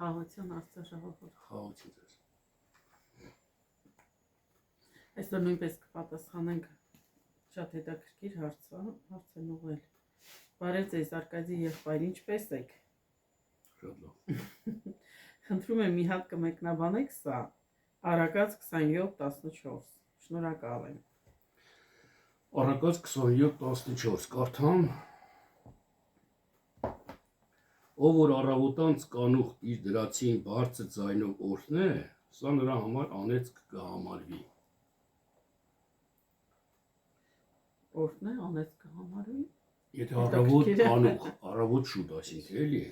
Խաղացիան Աստծո ժողովուրդ։ Խաղացի ձեզ։ Այսօր նույնպես կպատասխանենք շատ հետաքրքիր հարց են ուղղել։ Բարև ձեզ Արկադի եղբայր, ինչպե՞ս եք։ Շատ լավ։ Խնդրում եմ մի հատ կմեկնաբանեք սա։ Արագած 27:14։ Շնորհակալ եմ։ Արագած 27:14 կարդամ։ Ով որ առավոտանց կանուխ իր դրացին բարձր ձայնով օրհնե, սա նրա համար անեծք կհամարվի։ Օրհնե անեծք կհամարվի։ Եթե առավոտ կանուխ, առավոտ շուտ, այսինքն էլի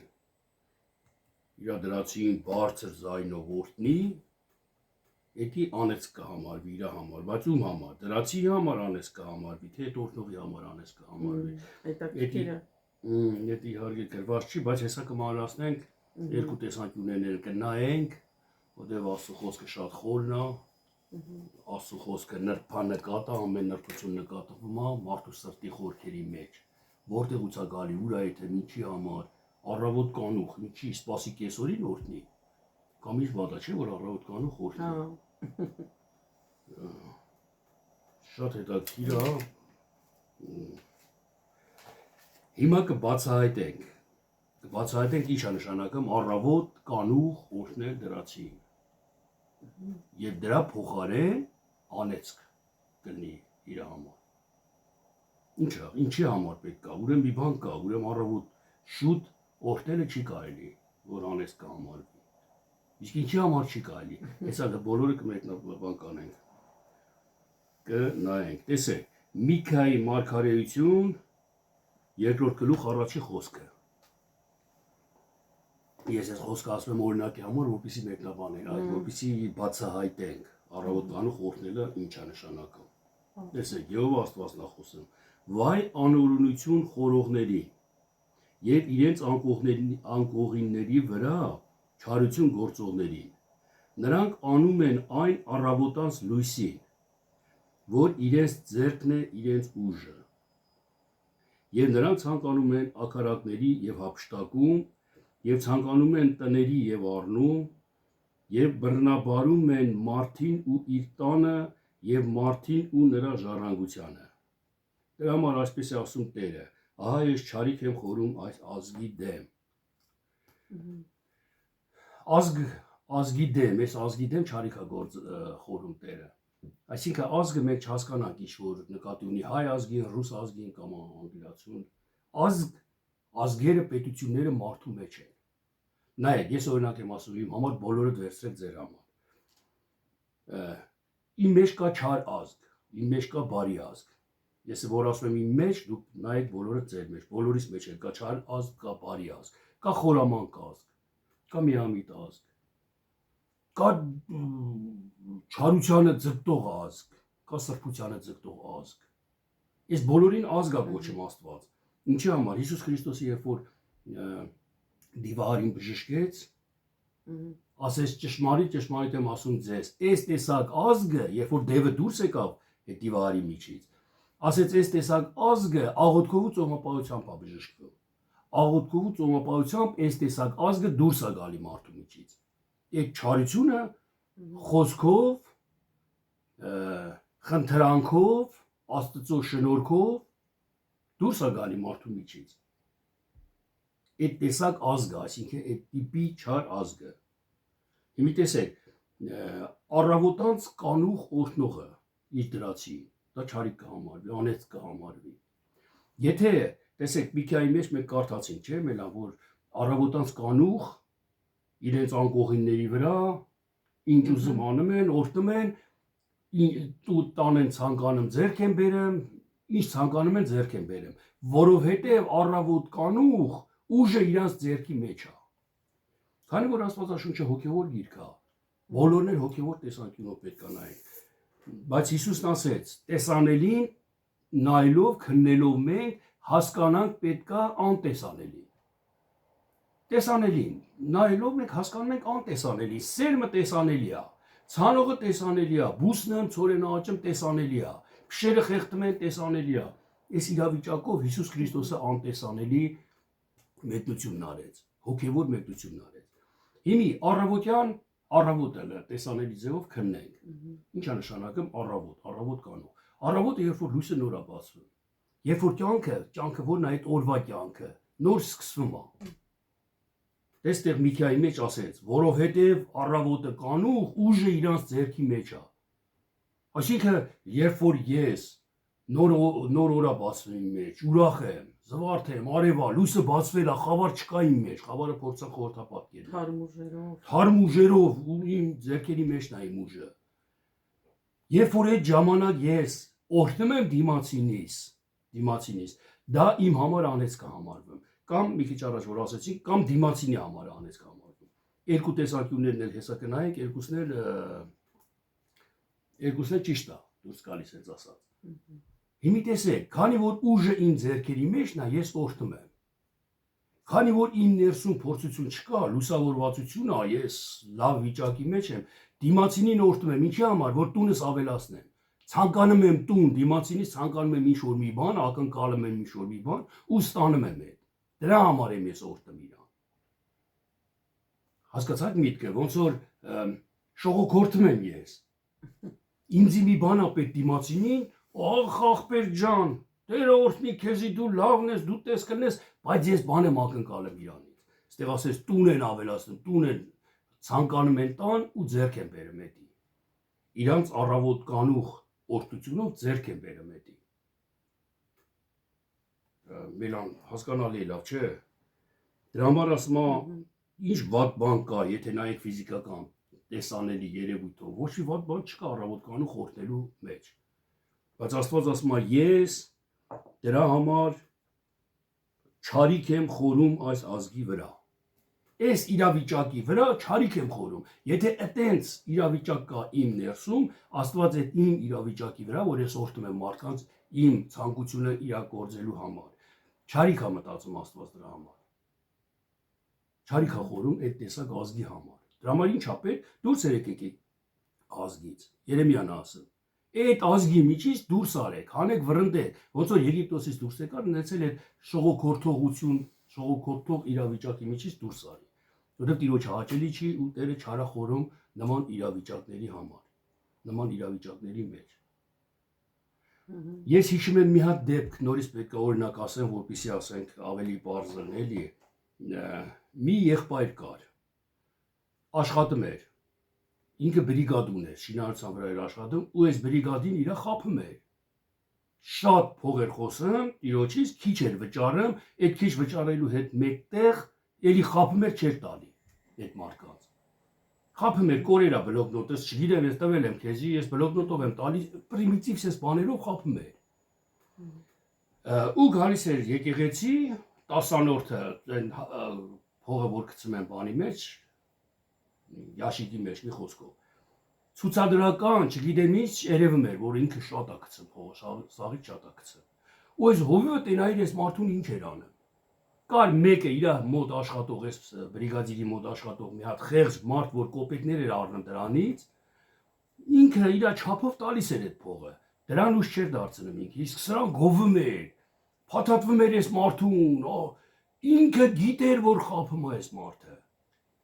իր դրացին բարձր ձայնով օրհնի, էդի անեծք կհամարվի իր համար, բայց ում համար, դրացի համար անեծք կհամարվի, թե այդ օրհնողի համար անեծք կհամարվի։ Հետաքրքիր է։ Ետ իհարկե գրված չի, բայց հեսա կմանրացնենք երկու տեսանկյուններ կնայենք, որտեղ Աստծո խոսքը շատ խորն է, Աստծո խոսքը նրբանկատ է, ամեն նրբություն նկատվում է մարդու սրտի խորքերի մեջ, որտեղից է գալի, ուր է թե ինչի համար, առավոտ կանուխ, ինչի սպասի կեսօրին օրհնի, կամ ինչ բադա չէ, որ առավոտ կանուխ օրհնի։ Շատ հետաքրքիր է։ Հիմա կբացահայտենք ինչ է նշանակում առավոտ կանուխ օրհնել դրացին եւ դրա փոխարեն անեծք կլինի իր համար։ Ինչի համար պետք է, ուրեմն մի բան կա, ուրեմն առավոտ շուտ օրհնելը չի կարելի, որ անեծք կհամարվի։ Իսկ ինչի համար չի կարելի։ Հեսա բոլորը կմեկնաբան կանենք։ Կնայենք, տեսեք, Միքայի մարգարեություն երկրորդ գլուխ առաջի խոսքը։ Ես այս խոսքը ասում եմ օրինակի համար, որպեսզի մեկնաբանենք, որպեսզի բացահայտենք առավոտ կանուխ օրհնելը ինչ է նշանակում։ Տեսեք, Եհովա Աստվածն է խոսում. Վայ անօրենություն խորողների եւ իրենց անկողինների վրա չարություն գործողներին։ Նրանք անում են այն առավոտանց լույսին, որ իրենց ձեռքն է իրենց ուժը։ Եվ նրանք ցանկանում են ակարակների եւ հափշտակում, եւ ցանկանում են տների եւ առնում, եւ բռնաբարում են մարդին ու իր տանը եւ մարդին ու նրա ժառանգությանը։ Դրա համար այսպես է ասում Տերը. ահա ես չարիք եմ խորում այս ազգի դեմ։ Ազգի դեմ, այս ազգի դեմ չարիք է խորում Տերը։ Այսինքն ազգը մենք չհասկանանք ինչ որ նկատի ունի հայ ազգին, ռուս ազգին կամ անգլիացուն, ազգերը, պետությունները մարդու մեջ են։ Նայեք, ես օրինակ եմ ասում, իմ համար բոլորը վերցրեք ձեր համար։ Իմ մեջ կա չար ազգ, իմ մեջ կա բարի ազգ։ Ես որ ասում եմ իմ մեջ, դուք նայեք բոլորը ձեր մեջ, բոլորիս մեջ է, կա չար ազգ, կա բարի ազգ, կա խորամանկ ազգ, կա միամիտ ազգ, կա չարությանը ձգտող ազգ, կա սրբությանը ձգտող ազգ։ Ես բոլորին ազգ է կոչում Աստված։ Ինչի համար Հիսուս Քրիստոսը երբ որ դիվարին բժշկեց, ասես ճշմարիտ եմ ասում ձեզ, այս տեսակ ազգը, երբ որ դևը դուրս եկավ այդ դիվարի միջից, ասեց այս տեսակ ազգը աղոթքով ու ծոմապահությամբ է բժշկվում։ Աղոթքով ու ծոմապահությամբ այս տեսակ ազգը դուրս է գալի մարդու միջից։ Այդ չարությունը խոսքով, խնդրանքով, Աստծո շնորհքով դուրս է գալի մարդու միջից։ Այդ տեսակ ազգը, այսինքն այդ տիպի չար ազգը։ Հիմա տեսեք, առավոտանց կանուխ օրհնողը իր դրացի, դա չարիք կհամարվի, անեծք կհամարվի։ Եթե տեսեք, Միքայի մեջ մենք կարդացինք, չէ՞, մենա որ առավոտանց կանուխ իրենց անկողինների վրա ինչ ուզում անում են, օրհնում են, տան են ցանկանում ձեռք են բերում, ինչ ցանկանում են ձեռք են բերում, որովհետև առավոտ կանուխ ուժը իրանց ձեռքի մեջ է։ Քանի որ Աստվածաշունչը հոգևոր գիրք է, բոլորն էլ հոգևոր տեսանկյունով պետք է նայեն։ Բայց Հիսուսն ասեց. տեսանելին նայելով, քննելով մենք հասկանանք պետքա անտեսանելին։ Տեսանելին նայելով մենք հասկանում ենք անտեսանելի, սերմը տեսանելի է, ցանողը տեսանելի է, բուսնը ցորենը աճում տեսանելի է, փշերը խեղդում են տեսանելի է։ Այս իրավիճակով Հիսուս Քրիստոսը անտեսանելի մեկնությունն արեց, հոգևոր մեկնությունն արեց։ Հիմի առավոտյան առավոտը տեսանելի ձևով քննենք։ Ինչ է նշանակում առավոտ, առավոտ կանող։ Առավոտը երբ որ լույսը նոր է բացվում, երբ որ կյանքը որն է այդ օրվա կյանքը, նոր սկսվում է։ Այստեղ Միքիայի մեջ ասեց, որովհետև առավոտը կանուխ ուժը իրանց ձեռքի մեջ է։ Այսինքն, երբ որ ես նոր օրա բացվում իմ մեջ, ուրախ եմ, զվարթ եմ, արևա, լույսը բացվել է, խավար չկա իմ մեջ, խավարը փորձան խորհրդապատկել։ Թարմ ուժերով ու իմ ձեռքերի մեջն է իմ ուժը։ Երբ որ այդ ժամանակ ես օրհնում եմ դիմացինիս, դա իմ համար անեծք կհամարվում։ Կամ մի քիչ առաջ որ ասեցինք, կամ դիմացինի համար անեծք կհամարվում։ Երկու տեսանկյուններն էլ հեսա կնայենք, երկուսն էլ ճիշտ է, դուրս գալիս հենց ասած։ Հիմի տեսեք, քանի որ ուժը իմ ձեռքերի մեջն է, ես օրհնում եմ։ Քանի որ իմ ներսում փորձություն չկա, լուսավորվածություն է, ես լավ վիճակի մեջ եմ, դիմացինին օրհնում եմ, ինչի համար, որ տունս ավելացնեմ։ Ցանկանում եմ տուն, դիմացինից ցանկանում եմ ինչ-որ մի բան, ակնկալում եմ ինչ-որ մի բան ու ստանում եմ այդ։ Դրա համար եմ ես օրհնում իրան։ Հասկացա՞ք միտքը, ոնց որ շողոքորթում եմ ես։ Ինձի մի բան է պետք դիմացինին, ախ ախպեր ջան, Տերը օրհնի քեզի դու լավն ես, դու տես կնես, բայց ես բան եմ ակնկալում իրանից։ Այստեղ ասես տուն են ավելացնում, տուն են ցանկանում են տան ու ձեռք են բերում էդի։ Իրանց առավոտ կանուխ օրհնությունով ձեռք են բերում էդի։ Մելան հասկանալի է լավ, չէ՞։ Դրա համար ասում եմ, ինչ վատ բան կա, եթե նայեք ֆիզիկական տեսանելի երևույթով, ոչ մի վատ բան չկա առավոտ կանուխ օրհնելու մեջ։ Բայց Աստված ասում է, ես դրա համար չարիք եմ խորում այս ազգի վրա։ Այս իրավիճակի վրա չարիք եմ խորում։ Եթե այտենց իրավիճակ կա իմ ներսում, Աստված այդ իմ իրավիճակի վրա, որ ես օրհնում եմ մարդկանց իմ ցանկությունը իրագործելու համար, չարիք է մտածում Աստված դրա համար։ Չարիք է խորում այդ տեսակ ազգի համար։ Դրա համար ինչ է պետք, դուրս եկեք ազգից։ Երեմիան ասում, այդ ազգի միջից դուրս արեք, հանեք վրընդեք, ոնց որ Եգիպտոսից դուրս եկան, ունեցել այդ շողոքորթող իրավիճակի միջից դուրս արի։ Որովհետև Տիրոջը հաճելի չի ու Տերը չար է խորում նման իրավիճակների համար, նման իրավիճակների մեջ։ Ես հիշում եմ մի հատ դեպք, նորից պետք է օրինակ ասեմ, որպեսզի ասենք ավելի պարզ լինի, մի եղբայր կար, աշխատում էր, ինքը բրիգադ ուներ, շինարարության վրա էր աշխատում ու այս բրիգադին իր խաբում էր։ Շատ փող էր խոսում, Տիրոջից քիչ էր վճարում, այդ քիչ վճարելու հետ մեկտեղ էլի խաբում էր չէր տալի այդ մարդկանց։ Խաբում էր կորերա բլոկնոտս, չգիտեմ, ես տվել եմ քեզի, ես բլոկնոտով եմ տալիս, պրիմիտիվ ես բաներով խաբում էր։ Ու գալիս էր եկեղեցի 10-րդը փողը որ գցում են բանի մեջ, Յաշիկի մեջ մի խոսքով։ Ցուցադրական, չգիտեմ ինչ, երևում էր, որ ինքը շատ է գցում փողը, սաղից շատ է գցում։ Ու այս հովիվը տենայր այս մարդուն ինչ էր անում։ Կար մեկը իր մոտ աշխատող, այս բրիգադիրի մոտ աշխատող մի հատ խեղճ մարդ, որ կոպեկներ էր առնում դրանից, ինքը իր չափով տալիս էր այդ փողը։ Դրան ուշ չէր դարձնում ինքը, իսկ սրան գովում էր, փաթաթվում էր այս մարդուն, ինքը գիտեր, որ խաբում է այս մարդը։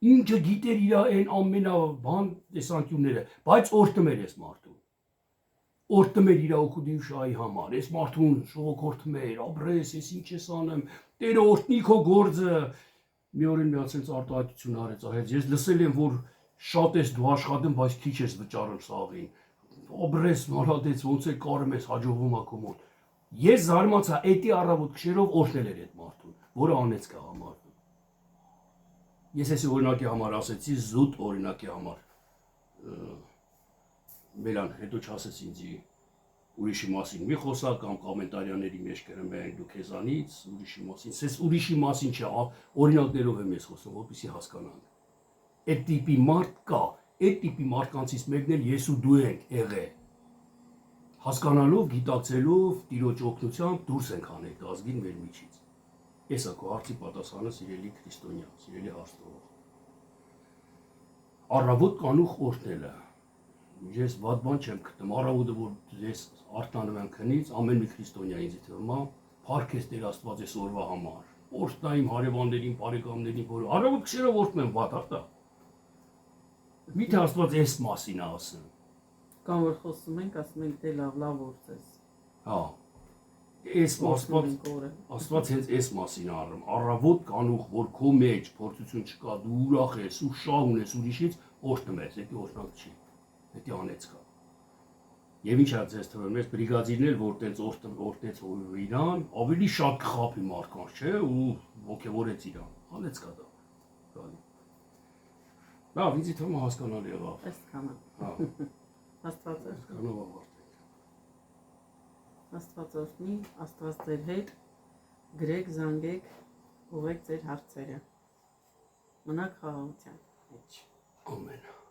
Ինքը գիտեր իր այն ամենաբան տեսանկյունները, բայց օրհնում էր այս մարդուն։ Օրհնում էր իր օգուտին շահի համար, այս մարդուն շողոքորթում էր, ապրես, ես ինչ ես անում, Տերը օրհնի քո գործը։ Մի օր մի ասենց արտահայտություն արեց, ես լսել եմ, որ շատ ես դու աշխատում, բայց քիչ ես վճարում սաղին։ Ապրես, մալադեց, ոնց է կարում ես հաջողվում է քո մոտ։ Ես զարմացա, էդի առավոտ քշերով օրհնել էր այդ մարդուն, որը անեծք է համարվում։ Ես էսի օրինակի համար ասեցի, զուտ օրինակի համար։ Մելան, հետո չասես ինձի ուրիշի մասին մի խոսակ կամ կոմենտարիաների մեջ գրում են դու քեզանից ուրիշի մասին, սես ուրիշի մասին չէ, օրինակներով եմ ես խոսում, որպեսզի հասկանանք։ Այդ տիպի մարդ կա, այդ տիպի մարդկանցից մեկն էլ ես ու դու ենք եղել։ Հասկանալով, գիտակցելով, Տիրոջ օգնությամբ դուրս ենք հանել ազգին մեր միջից։ Ես ակո հարցի պատասխանը սիրելի քրիստոնյա, սիրելի հարցնող։ Առավոտ կանուխ օրհնելը։ Ես վատ բան չեմ գտնում, առավոտը որ ես արտանում եմ քնից, ամեն մի քրիստոնյա ինձ թվում է, փառքես Տեր Աստված այս օրվա համար։ Օրհնա իմ հարևաններին, բարեկամներին, որ առավոտ քշերով օրհնում եմ վատ, հա՞։ Միթե Աստված այս մասին է ասում։ Կամ որ խոսում ենք, ասում ենք դե լավ որցես։ Հա։ Այս Աստված հենց այս մասին առում։ Առավոտ կանուխ, որ քո մեջ փորձություն չկա, դու ուրախ ես ու շահ ունես ուրիշից, օրհնում ես, դա օրհնակ չի։ Դա անեցքա։ Եվ ինչա ձեզ թվում, այս բրիգադիրներ, որ տենց օրհնեց իրան, ավելի շատ կխափի մարդկանց, չէ՞, ու ոգևորեց իրան։ Անեցքա դա։ Գալի։ Լավ, ինձ թվում է հասկանալի եղավ։ Այսքանը։ Հա։ Աստված է։ Կանով ավարտենք։ Աստված օրհնի, Աստված ձեր հետ, գրեք, զանգեք, ուղղեք ձեր հարցերը։ Մնաք խաղաղության մեջ։ Ամեն։